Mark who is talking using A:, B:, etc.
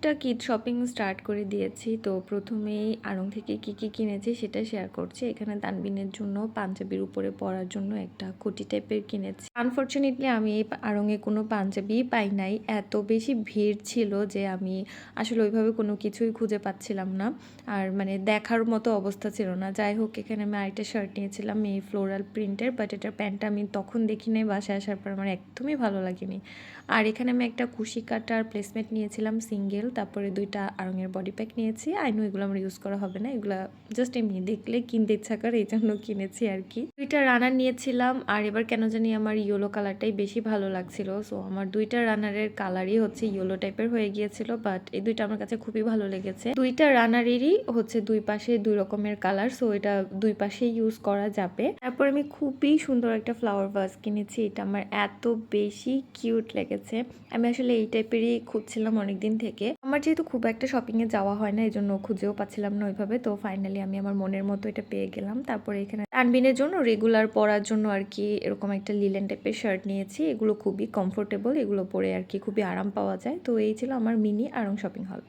A: টুকটাক Eid shopping start করে দিয়েছি। তো প্রথমেই আড়ং থেকে কি কিনেছি সেটা শেয়ার করছি। এখানে তানবিনের জন্য পাঞ্জাবির উপরে পরার জন্য একটা কোটি টাইপের কিনেছি। আনফরচুনেটলি আমি এই আড়ংয়ে কোনো পাঞ্জাবিই পাই নাই। এত বেশি ভিড় ছিল যে আমি আসলে ওইভাবে কোনো কিছুই খুঁজে পাচ্ছিলাম না। আর মানে দেখার মতো অবস্থা ছিল না। যাই হোক, এখানে আমি আরেকটা শার্ট নিয়েছিলাম এই ফ্লোরাল প্রিন্টের, বাট এটার প্যান্টটা আমি তখন দেখি নাই, বাসায় আসার পর আমার একদমই ভালো লাগেনি। আর এখানে আমি একটা কুশি কাটার প্লেসমেন্ট নিয়েছিলাম সিঙ্গেল, তারপরে 2টা আড়ংয়ের বডি প্যাক নিয়েছি। আই নো এগুলো আমার ইউজ করা হবে না, এগুলো জাস্ট এমনি দেখলে কিনতে ইচ্ছা করে, এই জন্য কিনেছি আর কি। 2টা রানার নিয়েছিলাম, আর এবার কেন জানি আমার ইয়েলো কালারটাই বেশি ভালো লাগছিল। সো আমার 2টা রানারের কালারই হচ্ছে ইয়েলো টাইপের হয়ে গিয়েছিল, বাট এই 2টা আমার কাছে খুবই ভালো লেগেছে। 2টা রানারেরই হচ্ছে 2 পাশে 2 রকমের কালার, সো এটা 2 পাশে ইউজ করা যাবে। তারপর আমি খুবই সুন্দর একটা ফ্লাওয়ার ভাস কিনেছি। এটা আমার এত বেশি কিউট লেগেছে। আমি আসলে এই টাইপেরই খুঁজছিলাম অনেকদিন থেকে। আমার যেহেতু খুব একটা শপিংয়ে যাওয়া হয় না, এই জন্য খুঁজেও পাচ্ছিলাম না ওইভাবে। তো ফাইনালি আমি আমার মনের মতো এটা পেয়ে গেলাম। তারপরে এখানে তানবিনের জন্য রেগুলার পরার জন্য আর কি এরকম একটা লিলেন টাইপের শার্ট নিয়েছি। এগুলো খুবই কমফোর্টেবল, এগুলো পরে আর কি খুবই আরাম পাওয়া যায়। তো এই ছিল আমার মিনি আড়ং শপিং হল।